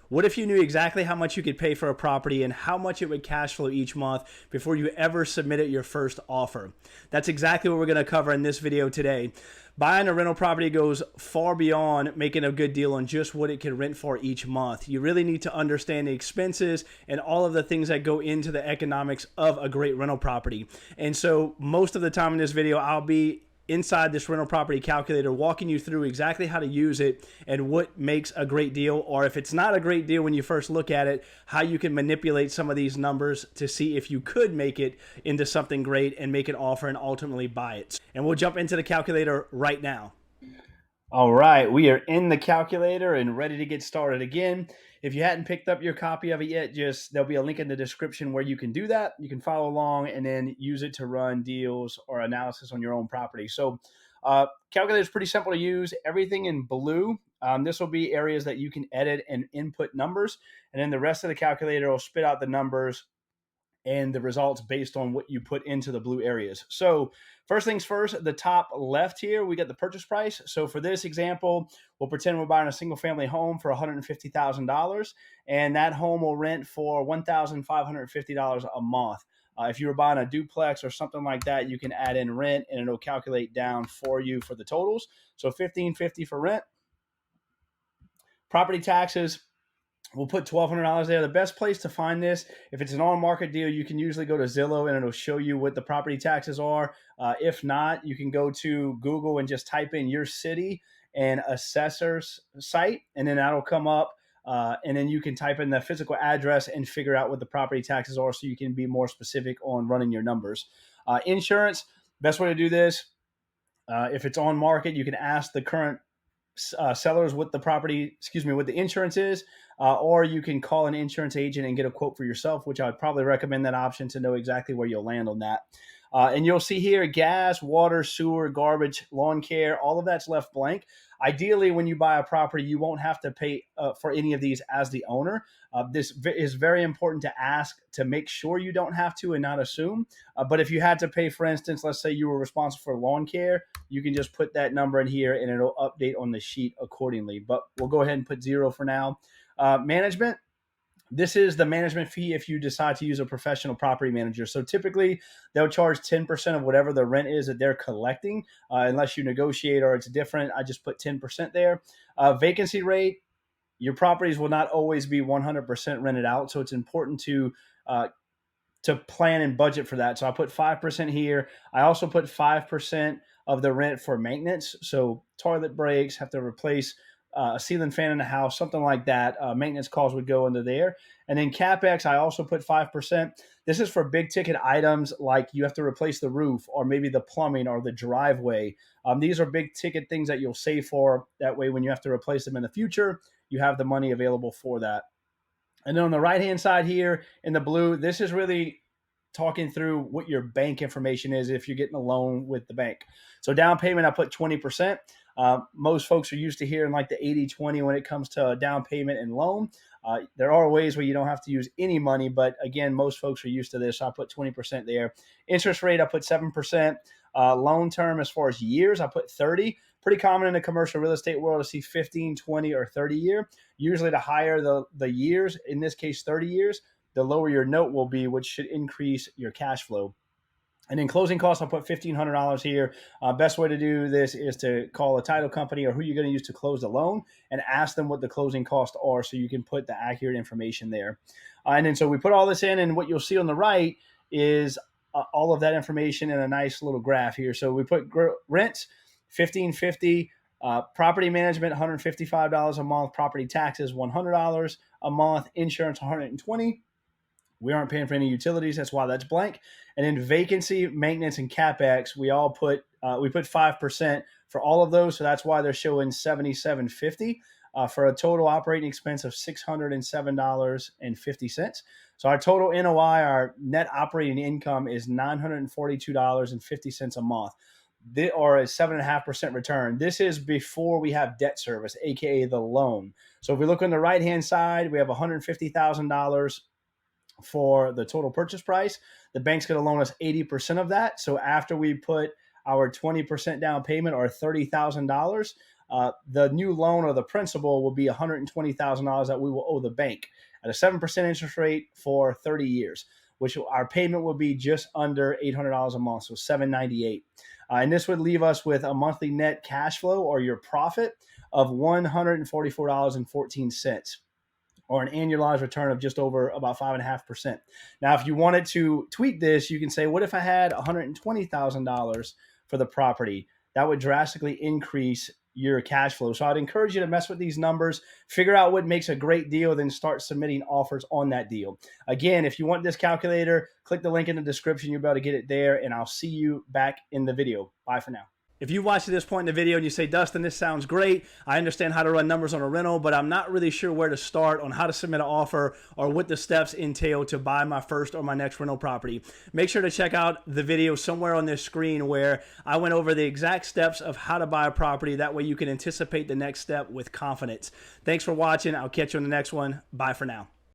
What if you knew exactly how much you could pay for a property and how much it would cash flow each month before you ever submitted your first offer? That's exactly what we're going to cover in this video today. Buying a rental property goes far beyond making a good deal on just what it can rent for each month. You really need to understand the expenses and all of the things that go into the economics of a great rental property. And so most of the time in this video, I'll be inside this rental property calculator, walking you through exactly how to use it and what makes a great deal, or if it's not a great deal when you first look at it, how you can manipulate some of these numbers to see if you could make it into something great and make an offer and ultimately buy it. And we'll jump into the calculator right now. All right, we are in the calculator and ready to get started again. If you hadn't picked up your copy of it yet, there'll be a link in the description where you can do that. You can follow along and then use it to run deals or analysis on your own property. So calculator is pretty simple to use. Everything in blue. This will be areas that you can edit and input numbers. And then the rest of the calculator will spit out the numbers and the results based on what you put into the blue areas. So first things first, the top left here, we got the purchase price. So for this example, we'll pretend we're buying a single family home for $150,000, and that home will rent for $1,550 a month. If you were buying a duplex or something like that, you can add in rent and it'll calculate down for you for the totals. So $1,550 for rent. Property taxes, we'll put $1,200 there. The best place to find this, if it's an on-market deal, you can usually go to Zillow and it'll show you what the property taxes are. If not, you can go to Google and just type in your city and assessor's site, and then that'll come up. And then you can type in the physical address and figure out what the property taxes are so you can be more specific on running your numbers. Insurance, best way to do this, if it's on market, you can ask the current sellers what the insurance is, or you can call an insurance agent and get a quote for yourself, which I would probably recommend that option to know exactly where you'll land on that. And you'll see here gas, water, sewer, garbage, lawn care, all of that's left blank. Ideally, when you buy a property, you won't have to pay for any of these as the owner. This is very important to ask to make sure you don't have to and not assume. But if you had to pay, for instance, let's say you were responsible for lawn care, you can just put that number in here and it'll update on the sheet accordingly. But we'll go ahead and put 0 for now. Management. This is the management fee if you decide to use a professional property manager. So typically they'll charge 10% of whatever the rent is that they're collecting, unless you negotiate or it's different. I just put 10% there. Vacancy rate, your properties will not always be 100% rented out. So it's important to plan and budget for that. So I put 5% here. I also put 5% of the rent for maintenance. So toilet breaks, have to replace a ceiling fan in the house, something like that. Maintenance calls would go into there. And then CapEx, I also put 5%. This is for big ticket items like you have to replace the roof or maybe the plumbing or the driveway. These are big ticket things that you'll save for. That way, when you have to replace them in the future, you have the money available for that. And then on the right-hand side here in the blue, this is really talking through what your bank information is if you're getting a loan with the bank. So down payment, I put 20%. Most folks are used to hearing like the 80-20 when it comes to down payment and loan. There are ways where you don't have to use any money, but again, most folks are used to this. So I put 20% there. Interest rate, I put 7%. Loan term, as far as years, I put 30. Pretty common in the commercial real estate world to see 15, 20, or 30 year. Usually the higher the years, in this case 30 years, the lower your note will be, which should increase your cash flow. And then closing costs, I'll put $1,500 here. Best way to do this is to call a title company or who you're going to use to close the loan and ask them what the closing costs are so you can put the accurate information there. And then so we put all this in, and what you'll see on the right is all of that information in a nice little graph here. So we put rents, $1,550, property management, $155 a month, property taxes, $100 a month, insurance, $120. We aren't paying for any utilities. That's why that's blank. And then vacancy, maintenance, and CapEx, we put 5% for all of those. So that's why they're showing $77.50 for a total operating expense of $607.50. So our total NOI, our net operating income, is $942.50 a month, or a 7.5% return. This is before we have debt service, aka the loan. So if we look on the right-hand side, we have $150,000 for the total purchase price. The bank's going to loan us 80% of that. So after we put our 20% down payment or $30,000, the new loan or the principal will be $120,000 that we will owe the bank at a 7% interest rate for 30 years, which our payment would be just under $800 a month, so $798. And this would leave us with a monthly net cash flow, or your profit, of $144.14, or an annualized return of just over about 5.5%. Now, if you wanted to tweak this, you can say, what if I had $120,000 for the property? That would drastically increase your cash flow. So I'd encourage you to mess with these numbers, figure out what makes a great deal, then start submitting offers on that deal. Again, if you want this calculator, click the link in the description. You'll be able to get it there, and I'll see you back in the video. Bye for now. If you watch to this point in the video and you say, Dustin, this sounds great, I understand how to run numbers on a rental, but I'm not really sure where to start on how to submit an offer or what the steps entail to buy my first or my next rental property, make sure to check out the video somewhere on this screen where I went over the exact steps of how to buy a property. That way you can anticipate the next step with confidence. Thanks for watching. I'll catch you on the next one. Bye for now.